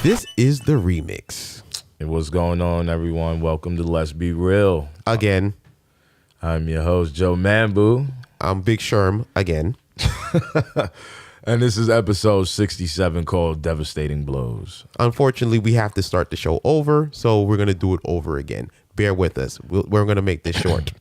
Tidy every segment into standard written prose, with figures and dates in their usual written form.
This is the remix. Hey, what's going on, everyone? Welcome to Let's Be Real. Again. I'm your host, Joe Mambu. I'm Big Sherm again. And this is episode 67 called Devastating Blows. Unfortunately, we have to start the show over, so we're going to do it over again. Bear with us. We're going to make this short.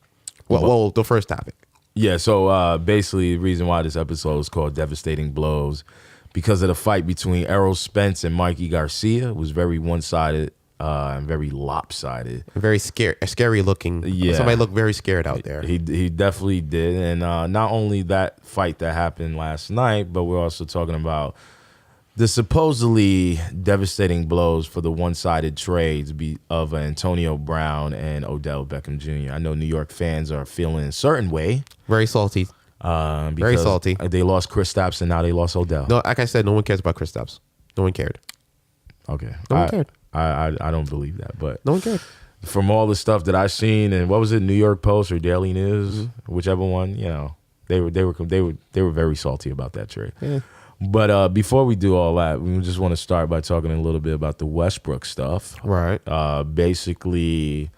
Well, the first topic. Yeah, so basically the reason why this episode is called Devastating Blows, because of the fight between Errol Spence and Mikey Garcia. It was very one-sided and very lopsided. Very scary looking. Yeah. Somebody looked very scared out there. He definitely did. And not only that fight that happened last night, but we're also talking about the supposedly devastating blows for the one-sided trades of Antonio Brown and Odell Beckham Jr. I know New York fans are feeling a certain way. Very salty. Very salty. They lost Kristaps and now they lost Odell. No, like I said, no one cares about Kristaps. No one cared. Okay. No one cared. I don't believe that, but no one cared. From all the stuff that I've seen, and what was it, New York Post or Daily News, whichever one, they were very salty about that trade. Yeah. But before we do all that, we just want to start by talking a little bit about the Westbrook stuff. Right. Basically,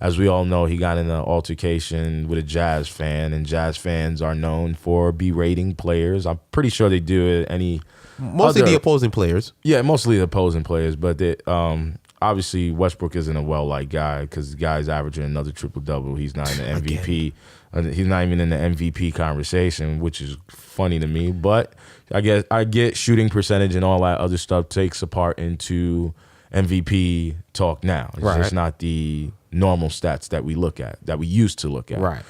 as we all know, he got in an altercation with a Jazz fan, and Jazz fans are known for berating players. I'm pretty sure they do it Mostly the opposing players. Yeah, mostly the opposing players, but obviously Westbrook isn't a well-liked guy because the guy's averaging another triple-double. He's not in the MVP. He's not even in the MVP conversation, which is funny to me. But I get shooting percentage and all that other stuff takes a part into MVP talk now. It's just not the normal stats that we look at, that we used to look at. Right.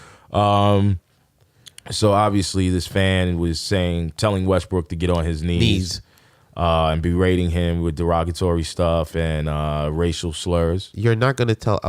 So obviously this fan was telling Westbrook to get on his knees. And berating him with derogatory stuff and racial slurs. You're not gonna tell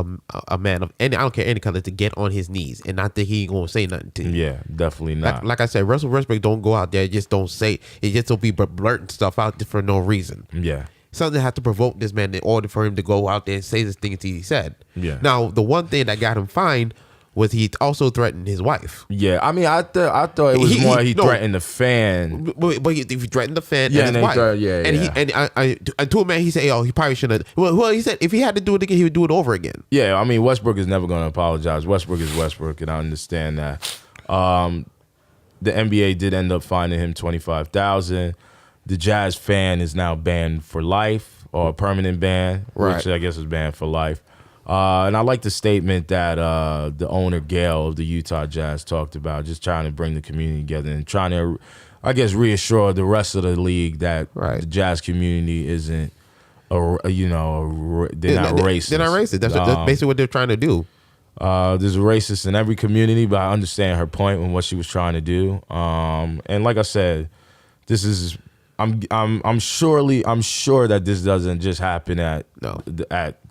a man of any, I don't care any color, to get on his knees and not that he gonna say nothing to you. Yeah, definitely not. Like I said, Russell Westbrook don't go out there, just don't say it, just don't be blurting stuff out for no reason. Yeah. Something had to provoke this man in order for him to go out there and say this thing he said. Yeah. Now, the one thing that got him fined was he also threatened his wife. Yeah, I mean, I thought it was he threatened the fan. But he threatened the fan and his wife. And to a man, he said, he probably shouldn't have. Well, he said if he had to do it again, he would do it over again. Yeah, I mean, Westbrook is never going to apologize. Westbrook is Westbrook, and I understand that. The NBA did end up fining him $25,000. The Jazz fan is now banned for life, or a permanent ban, which I guess is banned for life. And I like the statement that the owner, Gail, of the Utah Jazz talked about, just trying to bring the community together and trying to, I guess, reassure the rest of the league that the Jazz community isn't, they're not racist. They're not racist. That's basically what they're trying to do. There's a racist in every community, but I understand her point and what she was trying to do. And like I said, this is... I'm sure that this doesn't just happen at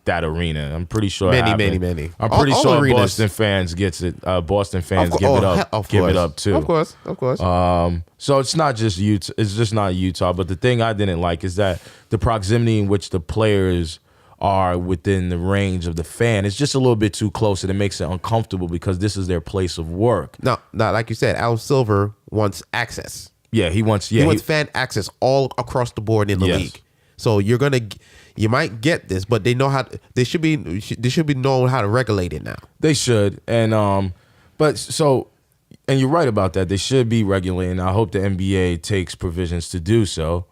that arena. I'm pretty sure many. I'm pretty sure arenas. Boston fans gets it. Boston fans give it up too. Of course. So it's not just Utah. It's just not Utah. But the thing I didn't like is that the proximity in which the players are within the range of the fan is just a little bit too close, and it makes it uncomfortable because this is their place of work. No, like you said, Al Silver wants access. Yeah, he wants fan access all across the board in the league. So you might get this, but they should be knowing how to regulate it now. They should, and you're right about that. They should be regulating. I hope the NBA takes provisions to do so.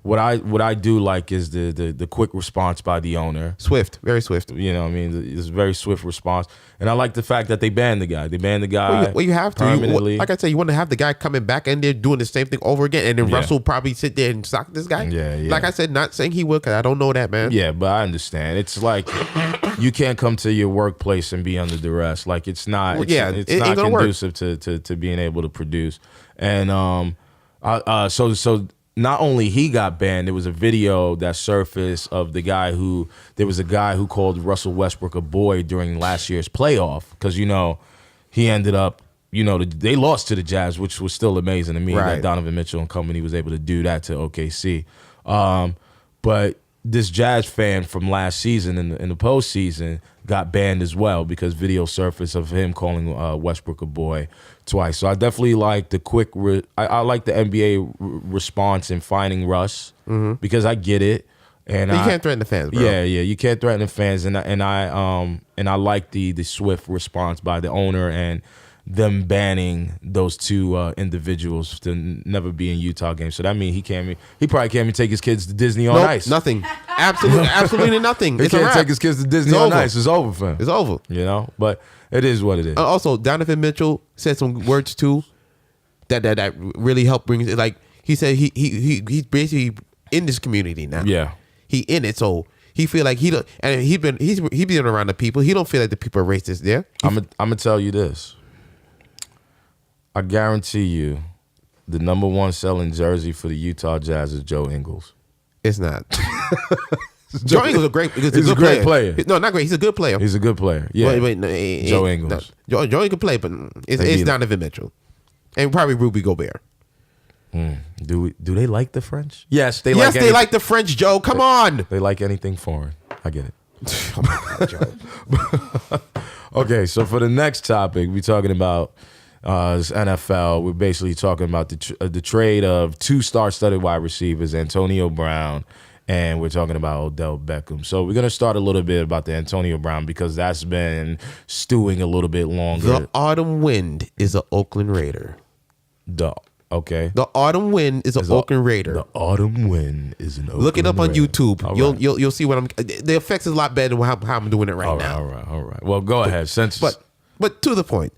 What I do like is the quick response by the owner. Swift, very swift. You know what I mean? It's a very swift response. And I like the fact that they banned the guy. They banned the guy Well, you have to. Like I said, you want to have the guy coming back in there doing the same thing over again, and then Russell probably sit there and sock this guy? Yeah. Like I said, not saying he will, because I don't know that, man. Yeah, but I understand. It's like you can't come to your workplace and be under duress. Like it's not not conducive to being able to produce. And so not only he got banned, there was a video that surfaced of there was a guy who called Russell Westbrook a boy during last year's playoff because, he ended up, they lost to the Jazz, which was still amazing to me that Donovan Mitchell and company was able to do that to OKC. But this Jazz fan from last season in the postseason got banned as well because video surfaced of him calling Westbrook a boy twice. So I definitely like the quick. I like the NBA response in finding Russ because I get it. And you can't threaten the fans, bro. Yeah, you can't threaten the fans, and I like the swift response by the owner and them banning those two individuals to never be in Utah games. So that means he probably can't even take his kids to Disney on Ice. Nothing. Absolutely nothing. He can't take his kids to Disney on Ice. It's over for him. It's over. You know, but it is what it is. Also, Donovan Mitchell said some words too that really helped bring it. Like he said, he's basically in this community now. Yeah. He in it, so he feel like he don't, and he's been around the people. He don't feel like the people are racist there. I'm gonna tell you this. I guarantee you, the number one selling jersey for the Utah Jazz is Joe Ingles. It's not. Joe Ingles is He's a great player. No, not great. He's a good player. He's a good player. Yeah. Wait, Joe Ingles. No, Joe Ingles can play, but it's Donovan Mitchell, and probably Rudy Gobert. Do they like the French? Yes, they like the French, Joe. Come on. They like anything foreign. I get it. Oh my God, Joe. Okay, so for the next topic, we're talking about NFL. We're basically talking about the trade of two star-studded wide receivers, Antonio Brown, and we're talking about Odell Beckham. So we're going to start a little bit about the Antonio Brown because that's been stewing a little bit longer. The autumn wind is an Oakland Raider. Okay. The autumn wind is an Oakland Raider. The autumn wind is an Oakland Look it up on Raider. YouTube. All You'll see what I'm. The effects is a lot better than how I'm doing it now. All right. Well, go ahead. But to the point.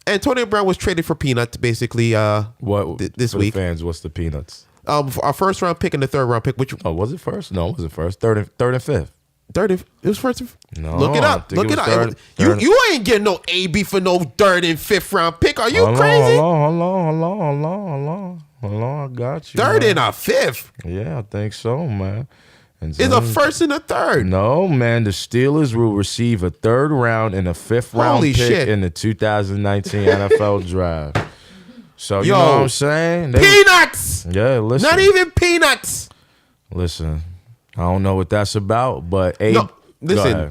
Antonio Brown was traded for peanuts basically. This week? Fans, what's the peanuts? For our first round pick and the third round pick. Which was it first? No, it wasn't first. Third and fifth. It was first. No, look it up. You ain't getting no AB for no third and fifth round pick. Are you crazy? Hold on. I got you. Third and a fifth. Yeah, I think so, man. It's a first and a third. No, man. The Steelers will receive a third round and a fifth round pick in the 2019 NFL draft. So you know what I'm saying? Peanuts. Yeah, listen. Not even peanuts. Listen. I don't know what that's about, but listen,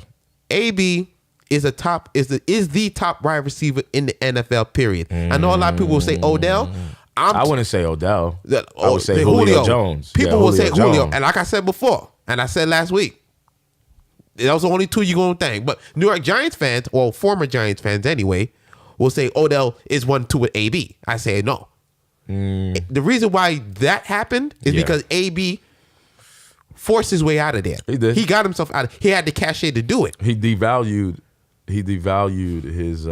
AB is the top wide receiver in the NFL. Period. I know a lot of people will say Odell. I wouldn't say Odell. I would say Julio Jones. People will say Julio, and like I said before, and I said last week, that was the only two you're gonna think. But New York Giants fans, or former Giants fans anyway, will say Odell is 1-2 with AB. I say no. The reason why that happened is because AB forced his way out of there. He did. He got himself out. He had the cachet to do it. He devalued his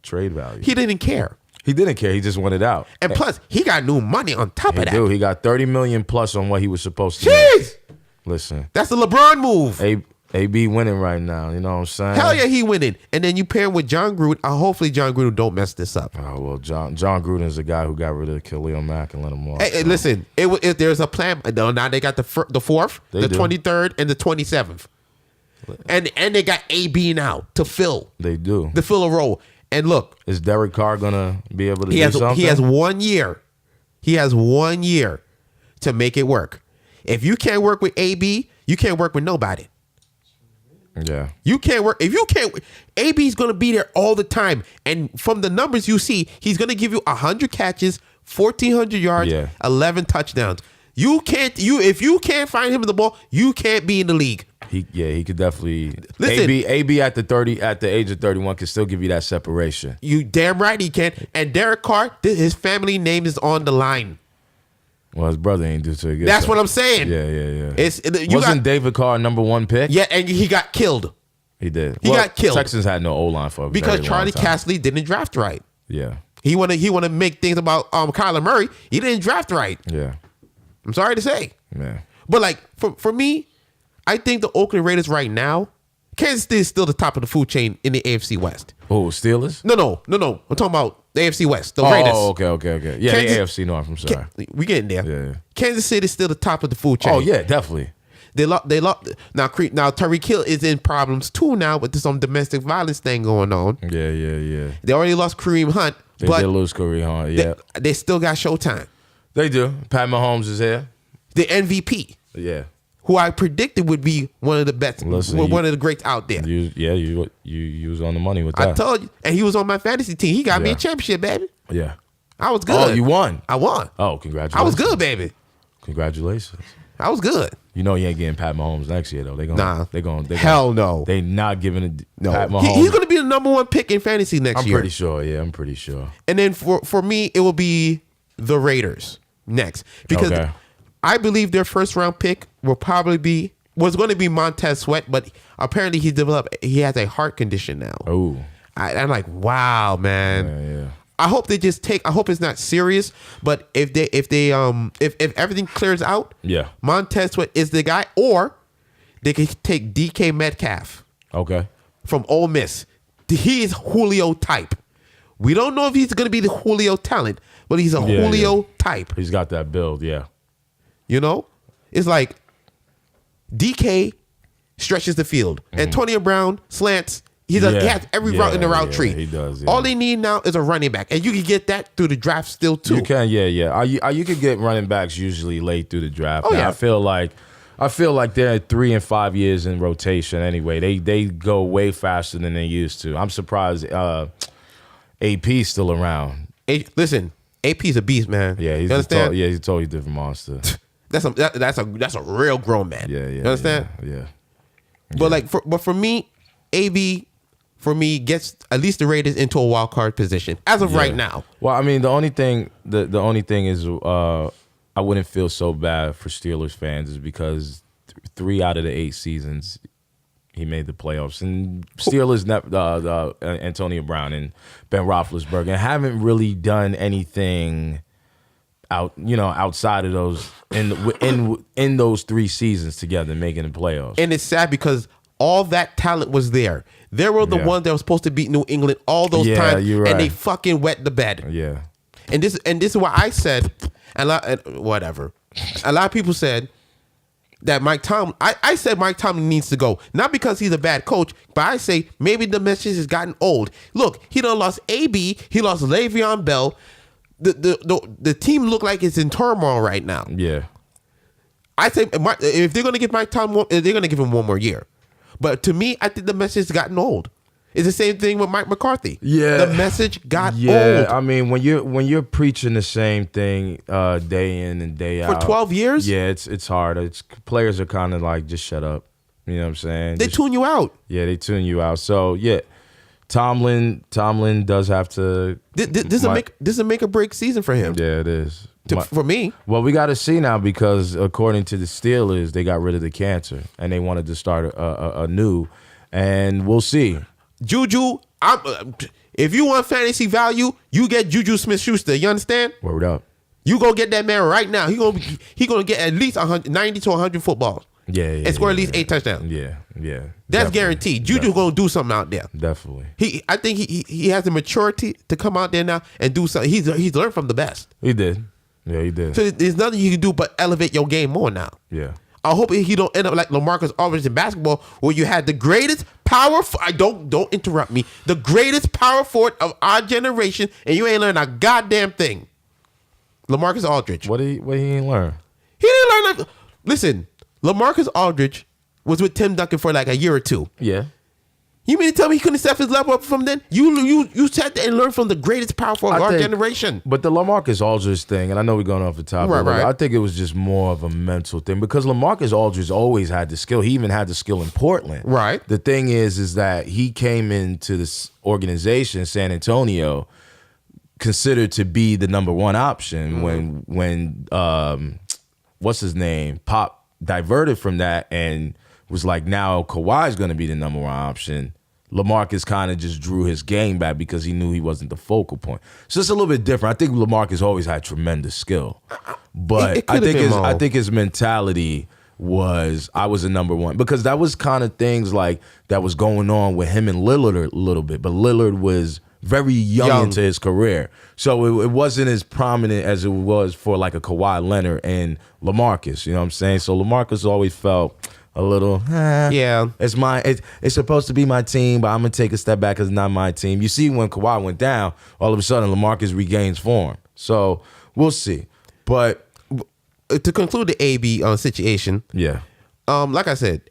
trade value. He didn't care. He didn't care. He just wanted out. And plus, he got new money on top of that. He got $30 million plus on what he was supposed to Jeez! make. Listen. That's the LeBron move. AB winning right now. You know what I'm saying? Hell yeah, he winning. And then you pair him with John Gruden. Hopefully John Gruden don't mess this up. Oh, well, John Gruden is the guy who got rid of Khalil Mack and let him walk. Hey, listen, if there's a plan. Now they got the 4th, the 23rd, and the 27th. And they got AB now to fill. They do. To fill a role. And look. Is Derek Carr going to be able to do something? He has 1 year. He has 1 year to make it work. If you can't work with AB, you can't work with nobody. Yeah. You can't work. If you can't, AB's going to be there all the time. And from the numbers you see, he's going to give you 100 catches, 1,400 yards, 11 touchdowns. If you can't find him in the ball, you can't be in the league. He could definitely. Listen, AB at the age of 31 can still give you that separation. You damn right he can. And Derek Carr, his family name is on the line. Well, his brother ain't do too good. That's what I'm saying. Yeah. Wasn't David Carr number 1 pick? Yeah, and he got killed. He did. He got killed. Texans had no O-line for a because very Charlie long time. Castley didn't draft right. Yeah. He want to make things about Kyler Murray. He didn't draft right. Yeah. I'm sorry to say. Yeah. But like for me, I think the Oakland Raiders right now, Kansas City is still the top of the food chain in the AFC West. Oh, Steelers? No. I'm talking about the AFC West, the Raiders. Oh, okay. Yeah, the AFC North, I'm sorry. We getting there. Yeah. Kansas City is still the top of the food chain. Oh, yeah, definitely. They lost. Now Tyreek Hill is in problems too now with some domestic violence thing going on. Yeah. They already lost Kareem Hunt. They did lose Kareem Hunt, yeah. They still got Showtime. They do. Pat Mahomes is here. The MVP. Yeah. who I predicted would be one of the best, one of the greats out there. You was on the money with that. I told you, and he was on my fantasy team. He got me a championship, baby. Yeah, I was good. Oh, you won. I won. Oh, congratulations. I was good, baby. Congratulations. I was good. You know you ain't getting Pat Mahomes next year though. They gonna hell no. They not giving Pat Mahomes. He's gonna be the number one pick in fantasy next year. I'm pretty sure. Yeah, I'm pretty sure. And then for me, it will be the Raiders next because I believe their first round pick was going to be Montez Sweat, but apparently he has a heart condition now. Oh, I'm like, wow, man. Yeah. I hope they just I hope it's not serious, but if everything clears out, Montez Sweat is the guy, or they could take DK Metcalf. Okay. From Ole Miss. He is Julio type. We don't know if he's going to be the Julio talent, but he's a Julio type. He's got that build, yeah. You know? It's like DK stretches the field. Antonio Brown slants. He has every route in the route tree. He does. All they need now is a running back, and you can get that through the draft still too. You can, You could get running backs usually late through the draft. Oh, yeah. I feel like they're 3 and 5 years in rotation anyway. They go way faster than they used to. I'm surprised AP's still around. Listen, AP's a beast, man. Yeah, he's a totally different monster. That's a real grown man. Yeah. You understand? Yeah. But for me, AB. For me, gets at least the Raiders into a wild card position as of right now. Well, I mean, the only thing is, I wouldn't feel so bad for Steelers fans is because 3 out of the 8 seasons he made the playoffs, and Steelers, Antonio Brown and Ben Roethlisberger haven't really done anything outside of those in those 3 seasons together making the playoffs. And it's sad because all that talent was there. They were the ones that were supposed to beat New England all those times, and they fucking wet the bed. Yeah. And this is why I said, whatever. A lot of people said that Mike Tomlin. I said Mike Tomlin needs to go, not because he's a bad coach, but I say maybe the message has gotten old. Look, he done lost AB. He lost Le'Veon Bell. The team look like it's in turmoil right now. Yeah. I say if they're gonna give Mike Tomlin, they're gonna give him one more year. But to me, I think the message has gotten old. It's the same thing with Mike McCarthy. Yeah, the message got old. I mean, when you're preaching the same thing day in and day out for 12 years, it's hard. Players are kind of like, just shut up. You know what I'm saying? They tune you out. Yeah, they tune you out. So yeah, Tomlin does have to. This is a make or break season for him. Yeah, it is. For me. Well, we got to see now because according to the Steelers, they got rid of the cancer and they wanted to start anew, and we'll see. Juju, if you want fantasy value, you get Juju Smith-Schuster. You understand? Word up. You go get that man right now. He gonna get at least 90 to 100 footballs. Yeah. And score at least 8 touchdowns. Yeah. That's guaranteed. Juju gonna do something out there. Definitely. I think he has the maturity to come out there now and do something. He's learned from the best. He did. Yeah, he did. So there's nothing you can do but elevate your game more now. Yeah. I hope he don't end up like LaMarcus Aldridge in basketball, where you had the greatest power. Don't interrupt me. The greatest power forward of our generation, and you ain't learned a goddamn thing. LaMarcus Aldridge. What he ain't learn? He didn't learn. Listen, LaMarcus Aldridge was with Tim Duncan for like a year or 2. Yeah. You mean to tell me he couldn't step his level up from then? You sat there and learned from the greatest power forward of our generation. But the LaMarcus Aldridge thing, and I know we're going off the top, right. I think it was just more of a mental thing because LaMarcus Aldridge always had the skill. He even had the skill in Portland. Right. The thing is that he came into this organization, San Antonio, considered to be the number 1 option when what's his name, Pop diverted from that and was like, now Kawhi's going to be the number 1 option. LaMarcus kind of just drew his game back because he knew he wasn't the focal point. So it's a little bit different. I think LaMarcus always had tremendous skill, but I think his mentality was, I was the number 1, because that was kind of things like that was going on with him and Lillard a little bit. But Lillard was very young into his career, so it wasn't as prominent as it was for like a Kawhi Leonard and LaMarcus. You know what I'm saying? So LaMarcus always felt a little, it's supposed to be my team, but I'm going to take a step back because it's not my team. You see, when Kawhi went down, all of a sudden LaMarcus regains form. So we'll see. But to conclude the AB situation, like I said,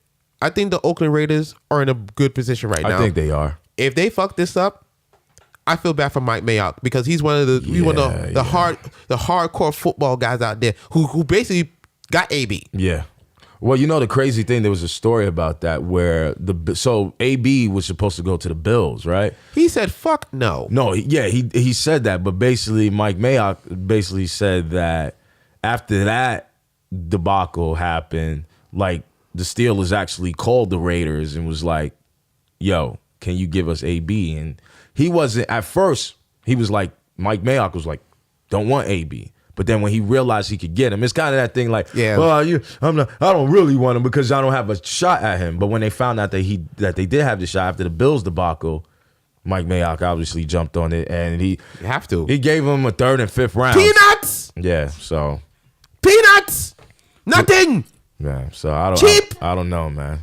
I think the Oakland Raiders are in a good position right now. I think they are. If they fuck this up, I feel bad for Mike Mayock because he's one of the hardcore football guys out there who basically got AB. Yeah. Well, you know the crazy thing, there was a story about that where so AB was supposed to go to the Bills, right? He said, "Fuck no." No, he said that, but basically Mike Mayock basically said that after that debacle happened, like the Steelers actually called the Raiders and was like, "Yo, can you give us AB?" And he wasn't at first. He was like, Mike Mayock was like, "Don't want AB." But then when he realized he could get him, it's kind of that thing like, well, I don't really want him because I don't have a shot at him. But when they found out that they did have the shot after the Bills debacle, Mike Mayock obviously jumped on it, and you have to. He gave him a 3rd and 5th round. Peanuts. Yeah. So. Peanuts. Nothing. Yeah. So cheap. I don't know, man.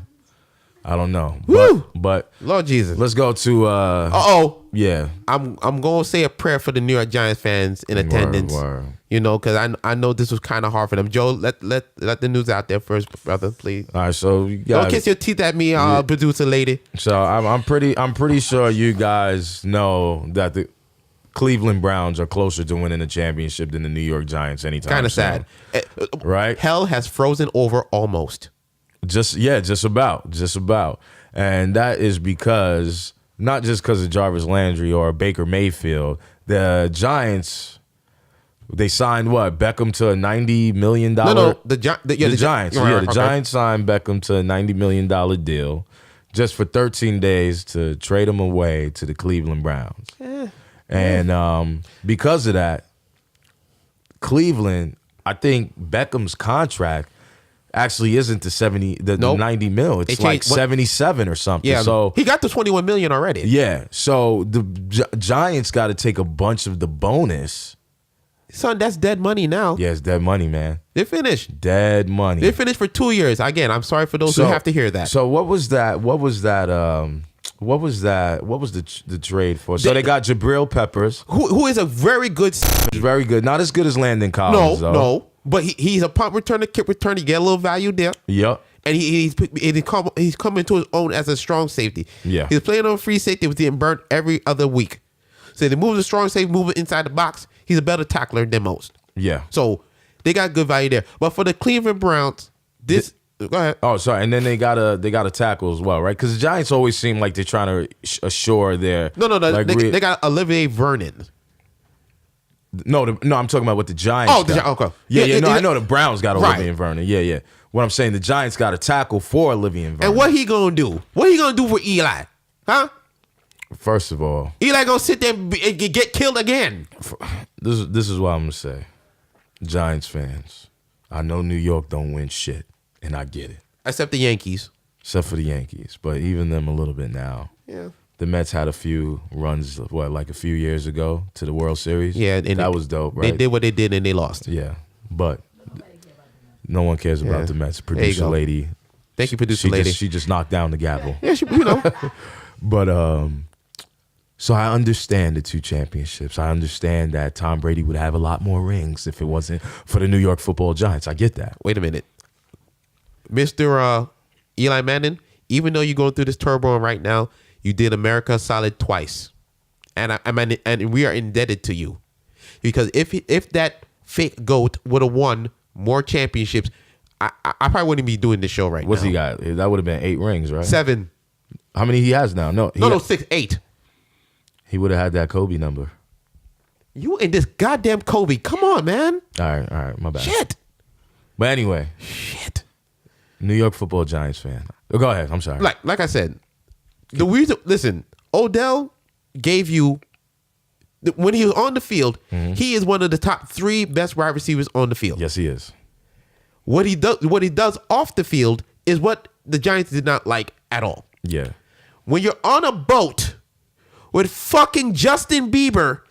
I don't know. Woo. But Lord Jesus. Let's go to. Yeah. I'm gonna say a prayer for the New York Giants fans in attendance. Word. You know, because I know this was kind of hard for them. Joe, let the news out there first, brother, please. All right, so you guys, don't kiss your teeth at me, producer lady. So I'm pretty sure you guys know that the Cleveland Browns are closer to winning the championship than the New York Giants anytime. Kind of sad, right? Hell has frozen over almost. Just about, and that is because not just because of Jarvis Landry or Baker Mayfield. The Giants. They signed what? Beckham to a $90 million. No, the Giants. Right, the Giants signed Beckham to a $90 million deal just for 13 days to trade him away to the Cleveland Browns. And because of that, Cleveland, I think Beckham's contract actually isn't the 90 mil. It's like 77 or something. Yeah, so he got the 21 million already. Yeah. So the Giants got to take a bunch of the bonus. Son, that's dead money now. Yeah, it's dead money, man. They're finished. Dead money. They're finished for 2 years. Again, I'm sorry for those who have to hear that. So what was the trade for? So they got Jabril Peppers, who is a very good. Very good. Not as good as Landon Collins, though. No. But he's a punt returner, kick returner. You get a little value there. Yep. And he's come into his own as a strong safety. Yeah. He's playing on free safety with getting burnt every other week. So they move the strong safety, move it inside the box. He's a better tackler than most. Yeah. So they got good value there. But for the Cleveland Browns, go ahead. Oh, sorry. And then they got a tackle as well, right? Because the Giants always seem like they're trying to assure their they got Olivier Vernon. No, I'm talking about what the Giants. Okay. Yeah. I know the Browns got Olivier Vernon. Yeah. What I'm saying, the Giants got a tackle for Olivier Vernon. And what he gonna do? What he gonna do for Eli? Huh? First of all, Eli gonna sit there and get killed again. This is what I'm gonna say. Giants fans, I know New York don't win shit, and I get it. Except the Yankees. Except for the Yankees, but even them a little bit now. Yeah. The Mets had a few runs, like a few years ago to the World Series? Yeah. And that was dope, right? They did what they did and they lost. Yeah, but no one cares about the Mets. Producer lady. Thank you, producer lady. She just knocked down the gavel. Yeah, But, so I understand the 2 championships. I understand that Tom Brady would have a lot more rings if it wasn't for the New York Football Giants. I get that. Wait a minute. Mr. Eli Manning, even though you're going through this turmoil right now, you did America solid twice. And and we are indebted to you. Because if that fake GOAT would have won more championships, I probably wouldn't be doing this show right now. What's he got? That would have been 8 rings, right? 7. How many he has now? No, 6, 8. He would have had that Kobe number. You and this goddamn Kobe. Come on, man. All right, my bad. Shit. But anyway. Shit. New York Football Giants fan. Go ahead. I'm sorry. Like I said, the reason, listen, Odell gave you, when he was on the field, he is one of the top 3 best wide receivers on the field. Yes, he is. What he does off the field is what the Giants did not like at all. Yeah. When you're on a boat with fucking Justin Bieber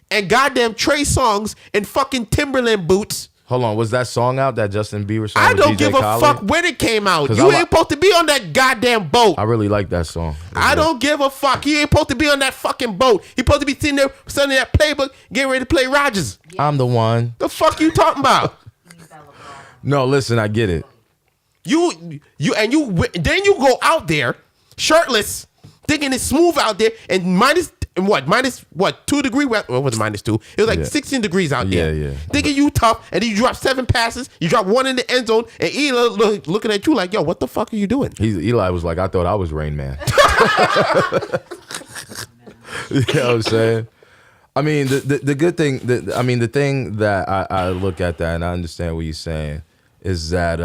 and goddamn Trey Songz and fucking Timberland boots. Hold on, was that song out, that Justin Bieber song? I don't DJ give a Khaled? fuck when it came out. You ain't supposed to be on that goddamn boat. I really like that song. I don't give a fuck. He ain't supposed to be on that fucking boat. He supposed to be sitting there studying that playbook, getting ready to play Rodgers. I'm the one. The fuck you talking about? No, listen, I get it. then you go out there shirtless, thinking it's smooth out there, and minus 2 degrees? What was it, -2? It was like 16 degrees out there. Yeah. Thinking you tough, and then you drop 7 passes, you drop 1 in the end zone, and Eli looking at you like, yo, what the fuck are you doing? Eli was like, I thought I was Rain Man. You know what I'm saying? I mean, the good thing, the thing that I look at that and I understand what you're saying is that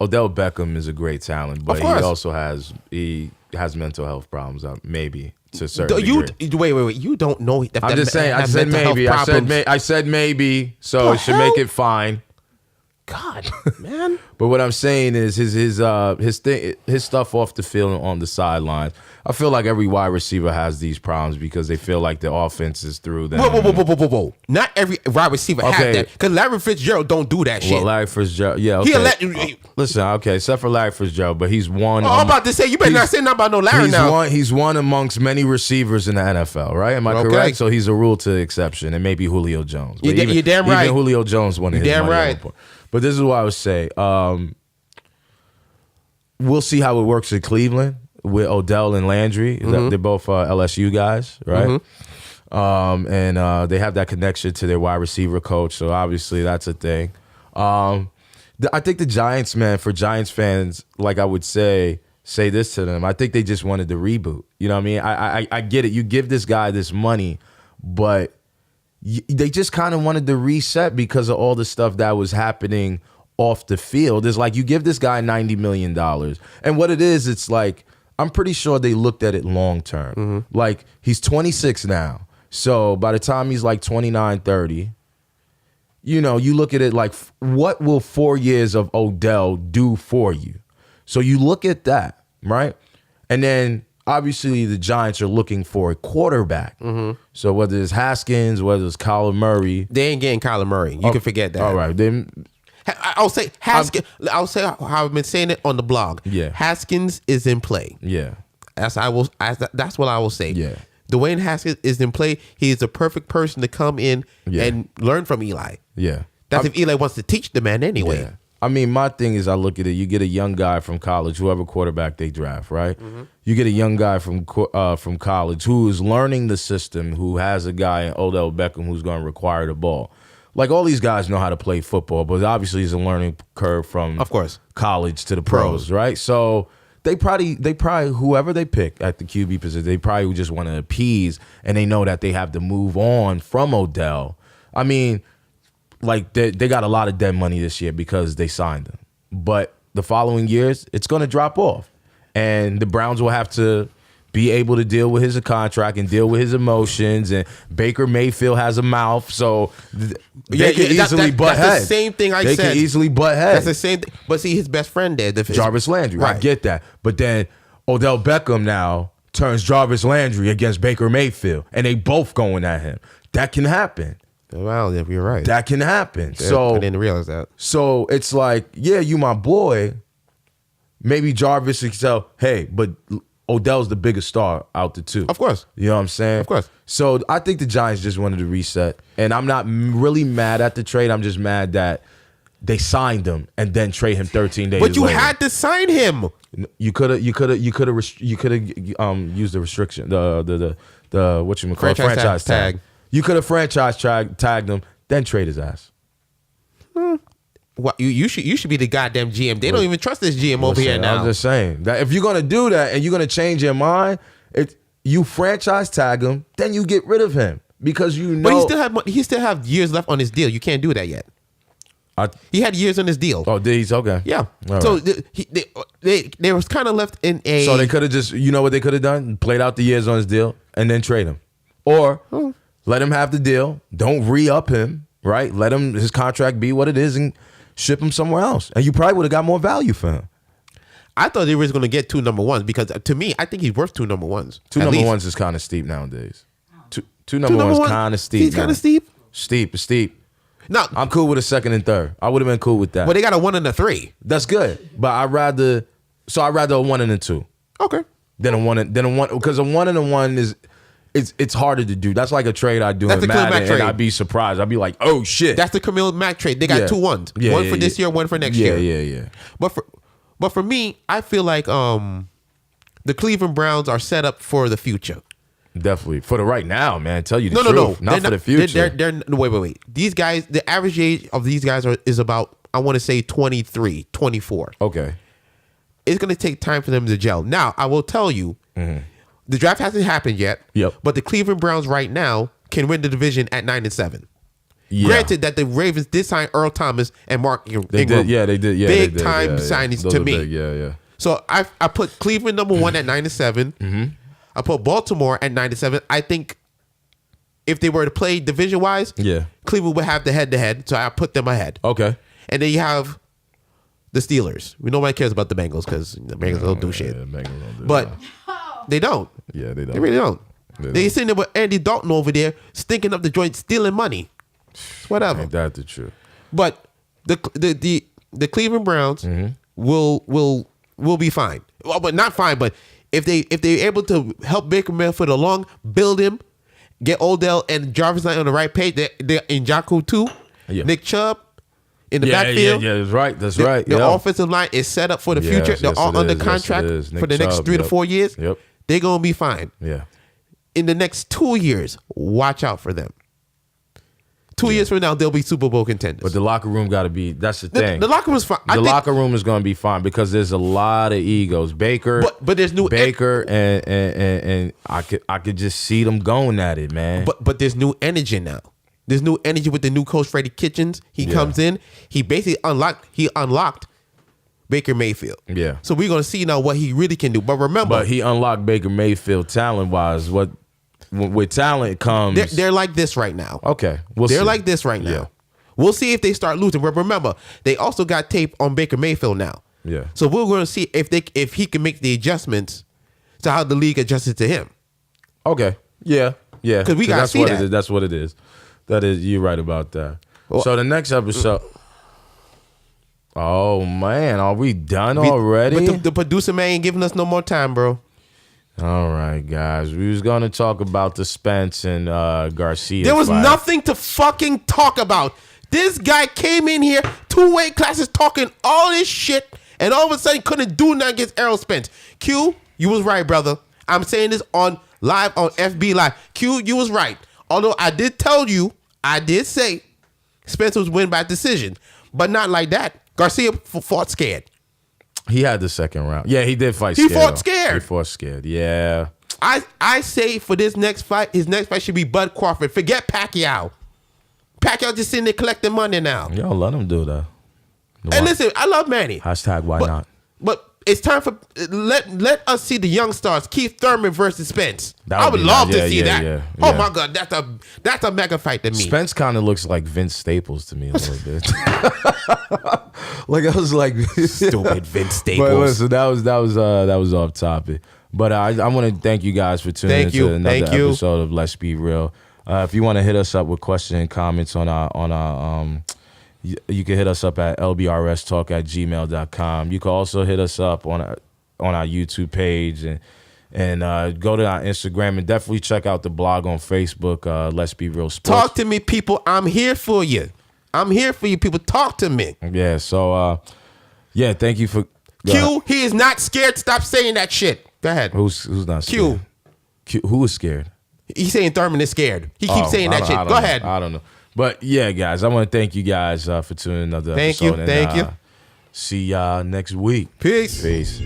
Odell Beckham is a great talent, but he also has mental health problems, maybe to a certain degree. Wait, you don't know. I'm just saying. I said maybe. I said maybe. So it should make it fine. God, man. But what I'm saying is his stuff off the field on the sidelines. I feel like every wide receiver has these problems because they feel like the offense is through them. Whoa. Not every wide receiver has that. Because Larry Fitzgerald don't do that shit. Well, Larry Fitzgerald, yeah. Okay. Listen, okay, except for Larry Fitzgerald, but he's one. I'm about to say, you better not say nothing about no Larry now. He's one amongst many receivers in the NFL, right? Am I correct? So he's a rule to exception, and maybe Julio Jones. You're damn right. Even Julio Jones wanted his money right. But this is what I would say. We'll see how it works in Cleveland with Odell and Landry. They're both LSU guys, right? And they have that connection to their wide receiver coach, so obviously that's a thing. I think the Giants, man, for Giants fans, like I would say this to them, I think they just wanted the reboot. You know what I mean? I get it. You give this guy this money, but they just kind of wanted to reset because of all the stuff that was happening off the field. It's like you give this guy $90 million. And what it is, it's like, I'm pretty sure they looked at it long term. Like, he's 26 now. So by the time he's like 29, 30, you know, you look at it like, what will 4 years of Odell do for you? So you look at that, right? And then obviously the Giants are looking for a quarterback. So whether it's Haskins, whether it's Kyler Murray. They ain't getting Kyler Murray. You can forget that. All right. Then I'll say Haskins. I'll say how I've been saying it on the blog. Yeah. Haskins is in play. Yeah. That's what I will say. Yeah. Dwayne Haskins is in play. He is the perfect person to come in and learn from Eli. Yeah. That's if Eli wants to teach the man anyway. Yeah. I mean, my thing is I look at it, you get a young guy from college, whoever quarterback they draft, right? You get a young guy from college who is learning the system, who has a guy in Odell Beckham who's going to require the ball. Like, all these guys know how to play football, but obviously it's a learning curve from college to the pros, right? So they probably whoever they pick at the QB position, they probably just want to appease, and they know that they have to move on from Odell. I mean, like, they got a lot of dead money this year because they signed him. But the following years, it's going to drop off. And the Browns will have to be able to deal with his contract and deal with his emotions. And Baker Mayfield has a mouth, so they can easily butt heads. That's the same thing I said. They can easily butt heads. That's the same thing. But see, his best friend there. Jarvis Landry. Right. I get that. But then Odell Beckham now turns Jarvis Landry against Baker Mayfield, and they both going at him. That can happen. Well, if you're right. That can happen. Yeah, so I didn't realize that. So it's like, yeah, you my boy. Maybe Jarvis can tell, hey, but Odell's the biggest star out the two. Of course. You know what I'm saying? Of course. So I think the Giants just wanted to reset. And I'm not really mad at the trade. I'm just mad that they signed him and then trade him 13 days later. But you had to sign him. You could have used the restriction, the what you call franchise tag. You could have franchise tagged him, then trade his ass. What you should be the goddamn GM. They don't even trust this GM over here now. I'm just saying that if you're gonna do that and you're gonna change your mind, you franchise tag him, then you get rid of him because you know. But he still have years left on his deal. You can't do that yet. He had years on his deal. Oh, did he? Okay. Yeah. All so right. they was kind of left in a. So they could have just, you know what they could have done? Played out the years on his deal and then trade him, or let him have the deal. Don't re-up him. Right. Let him his contract be what it is and ship him somewhere else, and you probably would have got more value for him. I thought they were going to get 2 number ones because to me, I think he's worth 2 number ones. 2 number ones is kind of steep nowadays. Two number ones kind of steep. He's kind of steep. Steep. No, I'm cool with a 2nd and 3rd. I would have been cool with that. But they got a 1 and a 3. That's good. But I'd rather a 1 and a 2. Okay. Then a 1 because a 1 and a 1 is. It's harder to do. That's like a trade I do in Madden, and I'd be surprised. I'd be like, oh, shit. That's the Khalil Mack trade. They got 2 ones. Yeah, one for this year, one for next year. Yeah. But But for me, I feel like the Cleveland Browns are set up for the future. Definitely for the right now, man. Tell you the truth. No. Not for the future. They're wait. These guys, the average age of these guys is about, I want to say 23, 24. Okay. It's going to take time for them to gel. Now, I will tell you, the draft hasn't happened yet. Yep. But the Cleveland Browns right now can win the division at 9-7. Yeah. Granted that the Ravens did sign Earl Thomas and Mark Ingram. They did. Yeah, big time signings Those to are me. big, yeah. So I put Cleveland number 1 at 9-7. I put Baltimore at 9-7. I think if they were to play division wise, Cleveland would have the head to head. So I put them ahead. Okay. And then you have the Steelers. Nobody cares about the Bengals because the Bengals don't do shit. Yeah, Bengals don't do but that. they don't. Yeah, they don't. They really don't. They sitting there with Andy Dalton over there, stinking up the joint, stealing money. Whatever. Ain't that the truth? But the Cleveland Browns will be fine. Well, but not fine. But if they're able to help Baker Mayfield along, build him, get Odell and Jarvis Knight on the right page, they're in Njoku too. Yeah. Nick Chubb in the backfield. Yeah, that's right. That's right. The offensive line is set up for the future. They're all under contract for the next 3 to 4 years. Yep. They're gonna be fine. Yeah. In the next 2 years, watch out for them. 2 years from now, they'll be Super Bowl contenders. But the locker room got to be. That's the thing. The locker room's fine. The locker room is going to be fine because there's a lot of egos. Baker, but there's new Baker, and I could just see them going at it, man. But there's new energy now. There's new energy with the new coach Freddie Kitchens. He comes in. He basically unlocked Baker Mayfield. Yeah. So we're gonna see now what he really can do. But remember, but he unlocked Baker Mayfield talent wise. With talent comes. They're like this right now. Okay, they're like this right now. Yeah. We'll see if they start losing. But remember, they also got tape on Baker Mayfield now. Yeah. So we're going to see if he can make the adjustments to how the league adjusted to him. Okay. Yeah. Because we got to see that. That's what it is. That is, you're right about that. Well, so the next episode. Oh man, are we done already? But the producer man ain't giving us no more time, bro. All right, guys. We was going to talk about the Spence and Garcia. There was fight. nothing to fucking talk about. This guy came in here, 2 weight classes, talking all this shit, and all of a sudden couldn't do nothing against Errol Spence. Q, you was right, brother. I'm saying this on FB Live. Q, you was right. Although I did say Spence was win by decision, but not like that. Garcia fought scared. He had the second round. Yeah, he did fight scared. He fought scared. Yeah. I say for this next fight, his next fight should be Bud Crawford. Forget Pacquiao. Pacquiao just sitting there collecting money now. Yo, let him do that. And listen, I love Manny. Hashtag why not? But it's time for let us see the young stars. Keith Thurman versus Spence. I would nice. love to see that. Yeah. Oh my God, that's a mega fight to me. Spence kind of looks like Vince Staples to me a little bit. Like I was like stupid Vince Staples. But listen, that was off topic. But I want to thank you guys for tuning into another episode of Let's Be Real. If you want to hit us up with questions and comments on our you can hit us up at lbrstalk@gmail.com. You can also hit us up on our YouTube page and go to our Instagram and definitely check out the blog on Facebook. Let's Be Real Sports. Talk to me, people. I'm here for you. I'm here for you, people. Talk to me. Yeah. So thank you for Q. He is not scared. Stop saying that shit. Go ahead. Who's not scared? Q. Who is scared? He's saying Thurman is scared. He keeps saying that shit. Go ahead. I don't know. But yeah, guys, I want to thank you guys for tuning in another episode. Thank you. See y'all next week. Peace. Peace.